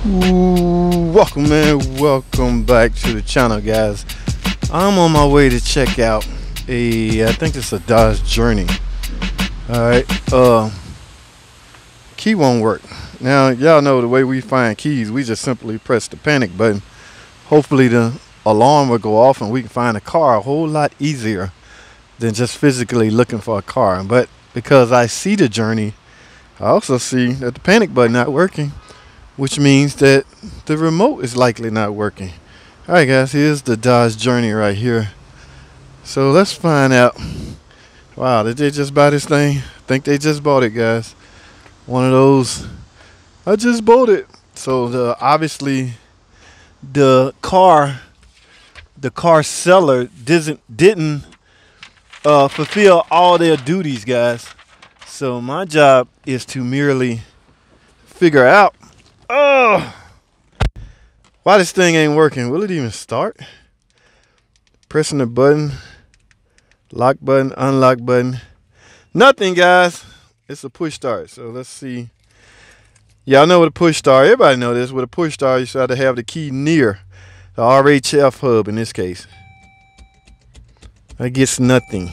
Welcome, man. Welcome back to the channel, guys. I'm on my way to check out I think it's a Dodge Journey. Alright, key won't work. Now, y'all know the way we find keys, we just simply press the panic button. Hopefully the alarm will go off and we can find a car a whole lot easier than just physically looking for a car. But because I see the Journey, I also see that the panic button not working, which means that the remote is likely not working. Alright, guys, here's the Dodge Journey right here. So let's find out. Wow, did they just buy this thing? I think they just bought it, guys. One of those, I just bought it. So obviously the car seller didn't fulfill all their duties, guys. So my job is to merely figure out why this thing ain't working. Will it even start? Pressing the button, lock button, unlock button, nothing, guys. It's a push start. So let's see. Y'all know what a push start, everybody know this. With a push start, you should have to have the key near the RHF hub in this case. That gets nothing.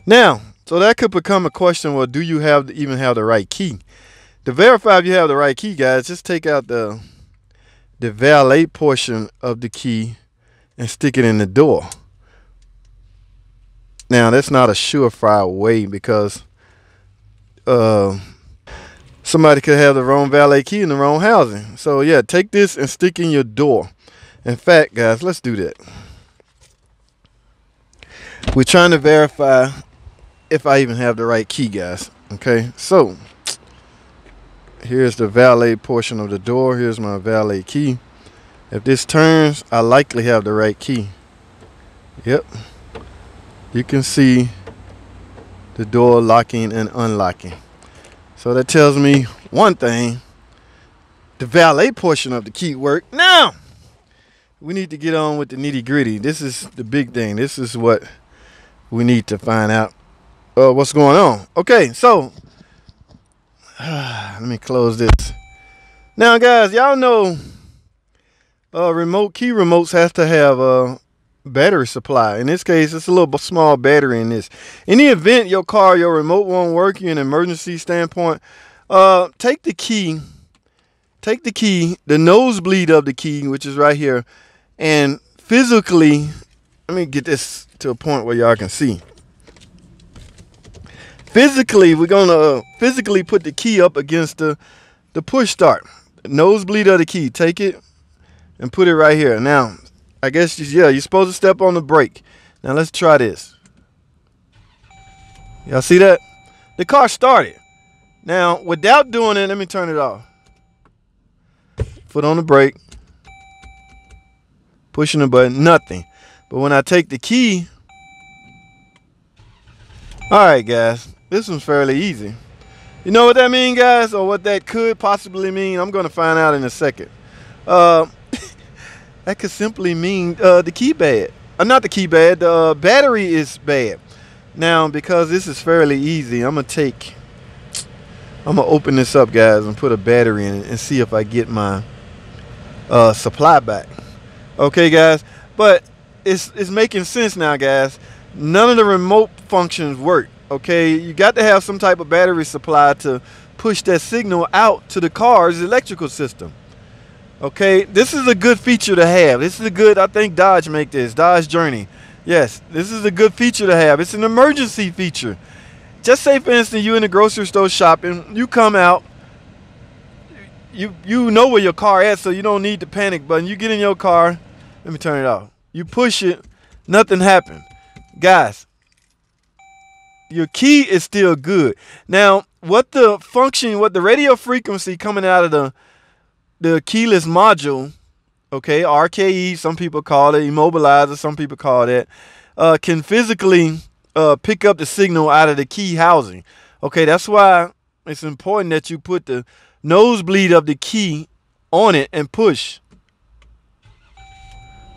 Now, so that could become a question, well, do you even have the right key? To verify if you have the right key, guys, just take out the valet portion of the key and stick it in the door. Now, that's not a surefire way because somebody could have the wrong valet key in the wrong housing. So, yeah, take this and stick in your door. In fact, guys, let's do that. We're trying to verify if I even have the right key, guys. Okay, so here's the valet portion of the door. Here's my valet key. If this turns, I likely have the right key. Yep. You can see the door locking and unlocking. So that tells me one thing. The valet portion of the key worked. Now, we need to get on with the nitty gritty. This is the big thing. This is what we need to find out what's going on. Okay, so let me close this. Now, guys, y'all know key remotes has to have a battery supply. In this case, it's a little small battery in this. In the event your remote won't work, you're in an emergency standpoint, take the key, the nosebleed of the key, which is right here, and physically, let me get this to a point where y'all can see. Physically, we're gonna physically put the key up against the push start. Nosebleed of the key. Take it and put it right here. Now, I guess, yeah, you're supposed to step on the brake. Now, let's try this. Y'all see that? The car started. Now, without doing it, let me turn it off. Foot on the brake. Pushing the button, nothing. But when I take the key, all right, guys, this one's fairly easy. You know what that means, guys, or what that could possibly mean? I'm going to find out in a second. That could simply mean the key bad. Not the key bad, the battery is bad. Now, because this is fairly easy, I'm going to open this up, guys, and put a battery in it and see if I get my supply back. Okay, guys, but it's making sense now, guys. None of the remote functions work. Okay, you got to have some type of battery supply to push that signal out to the car's electrical system. Okay, this is a good feature to have. This is a good, I think Dodge make this, Dodge Journey. Yes, this is a good feature to have. It's an emergency feature. Just say, for instance, you in the grocery store shopping, you come out, you know where your car is, so you don't need the panic button. You get in your car, let me turn it off. You push it, nothing happened. Guys, your key is still good. Now, what the radio frequency coming out of the keyless module, okay, RKE, some people call it, immobilizer, some people call it, can physically pick up the signal out of the key housing. Okay, that's why it's important that you put the nosebleed of the key on it and push.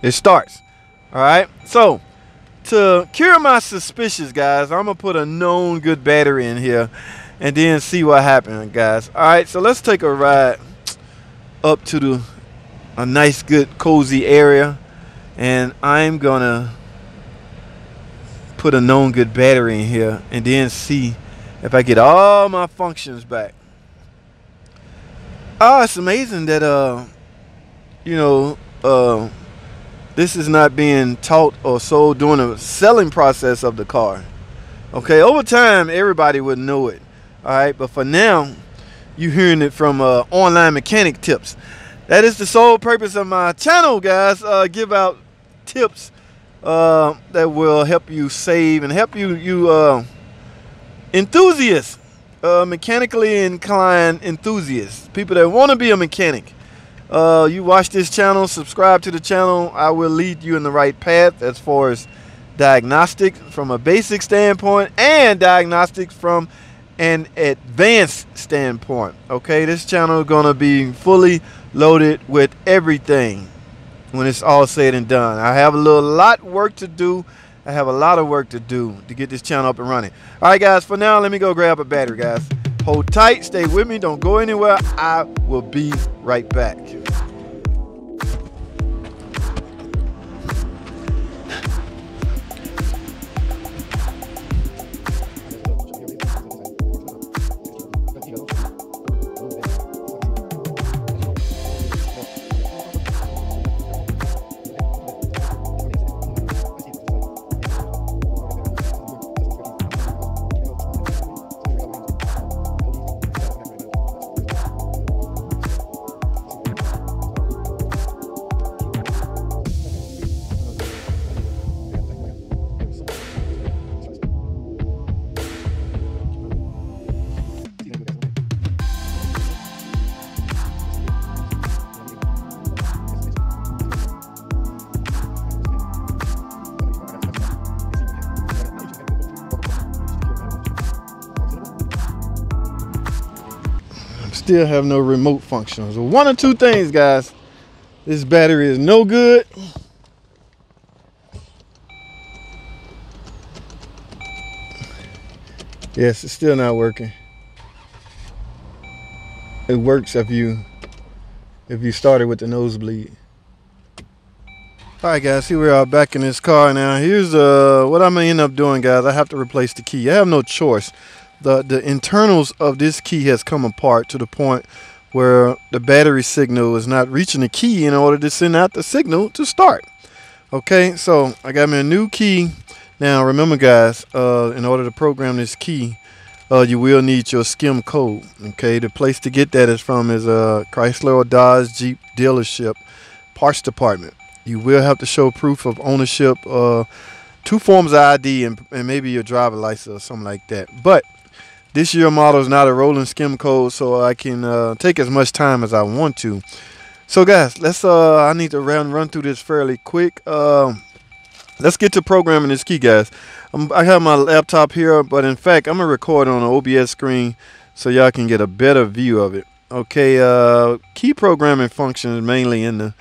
It starts. All right, so to cure my suspicions, guys, I'm going to put a known good battery in here and then see what happens, guys. All right, so let's take a ride up to a nice, good, cozy area, and I'm gonna put a known good battery in here and then see if I get all my functions back. Oh, it's amazing that you know, this is not being taught or sold during the selling process of the car. Okay, over time everybody would know it. All right, but for now you hearing it from online mechanic tips. That is the sole purpose of my channel, guys. Give out tips that will help you save and help you enthusiasts, mechanically inclined enthusiasts, people that want to be a mechanic. You watch this channel, subscribe to the channel. I will lead you in the right path as far as diagnostics from a basic standpoint and diagnostics from an advanced standpoint. Okay, this channel is gonna be fully loaded with everything when it's all said and done. I have a lot work to do. I have a lot of work to do to get this channel up and running. All right, guys, for now, let me go grab a battery, guys. Hold tight, stay with me, don't go anywhere. I will be right back. Still have no remote function. So one or two things, guys. This battery is no good. Yes, it's still not working. It works if you started with the nosebleed. All right, guys, here we are back in this car now. Here's what I'm gonna end up doing, guys. I have to replace the key. I have no choice. The internals of this key has come apart to the point where the battery signal is not reaching the key in order to send out the signal to start. Okay, so I got me a new key. Now remember, guys, in order to program this key, you will need your SCIM code. Okay, the place to get that is from is Chrysler or Dodge Jeep dealership parts department. You will have to show proof of ownership, 2 forms of ID, and maybe your driver license or something like that. But this year model is not a rolling SCIM code, so I can take as much time as I want to. So guys, let's I need to run through this fairly quick. Let's get to programming this key, guys. I have my laptop here, but in fact I'm gonna record on an OBS screen so y'all can get a better view of it. Okay, key programming functions mainly in the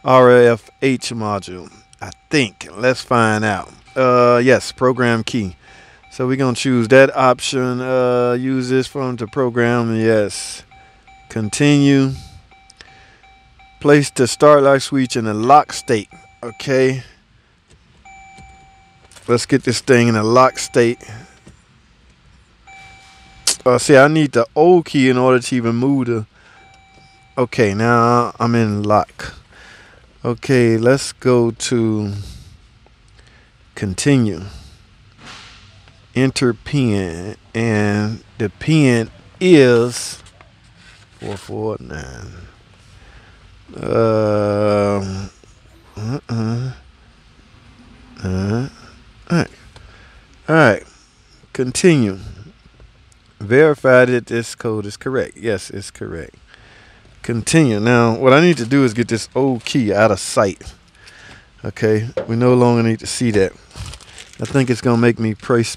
RFH module, I think. Let's find out. Yes, program key. So we're gonna choose that option. Use this phone to program. Yes. Continue. Place the start lock switch in the lock state. Okay. Let's get this thing in a lock state. See, I need the O key in order to even move the. Okay, now I'm in lock. Okay, let's go to continue. Enter pin, and the pin is 449. All right. Continue. Verify that this code is correct. Yes, it's correct. Continue. Now, what I need to do is get this old key out of sight. Okay, we no longer need to see that. I think it's gonna make me press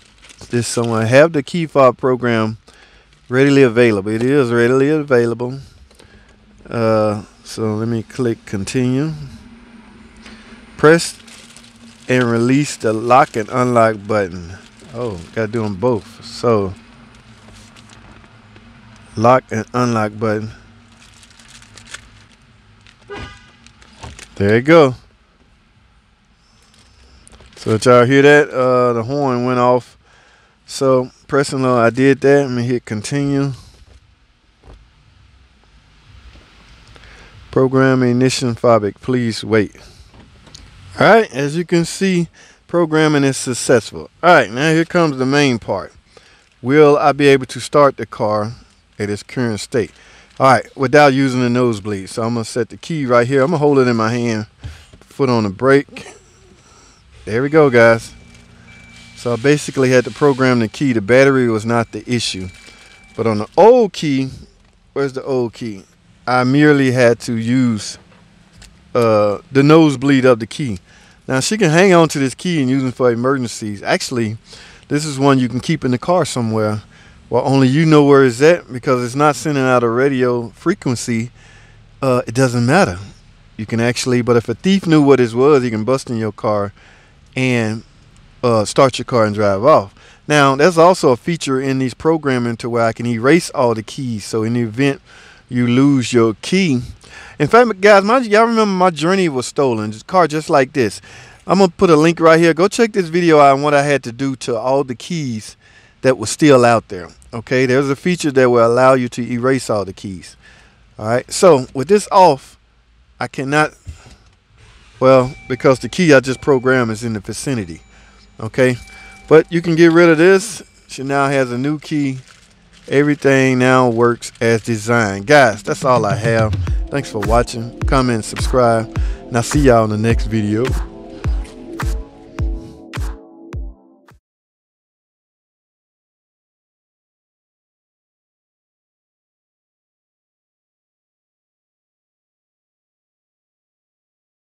this somewhere. Have the key fob program readily available. It is readily available. So let me click continue. Press and release the lock and unlock button. Oh, gotta do them both. So lock and unlock button. There you go. So did y'all hear that? The horn went off. So pressing on, I did that. Let me hit continue. Program ignition fabric, please wait. All right, as you can see, programming is successful. All right, now here comes the main part. Will I be able to start the car at its current state? All right, without using the nosebleed. So I'm gonna set the key right here. I'm gonna hold it in my hand, foot on the brake. There we go, guys. So I basically had to program the key. The battery was not the issue. But on the old key, where's the old key? I merely had to use the nosebleed of the key. Now she can hang on to this key and use it for emergencies. Actually, this is one you can keep in the car somewhere. Well, only you know where it's at, because it's not sending out a radio frequency. It doesn't matter. You can actually, but if a thief knew what it was, he can bust in your car and start your car and drive off. Now, there's also a feature in these programming to where I can erase all the keys. So in the event you lose your key. In fact, guys, y'all remember my journey was stolen. This car just like this. I'm going to put a link right here. Go check this video out on what I had to do to all the keys that were still out there. Okay, there's a feature that will allow you to erase all the keys. All right, so with this off, I cannot, well, because the key I just programmed is in the vicinity. Okay, but you can get rid of this. She now has a new key. Everything now works as designed. Guys, that's all I have. Thanks for watching. Comment, subscribe, and I'll see y'all in the next video.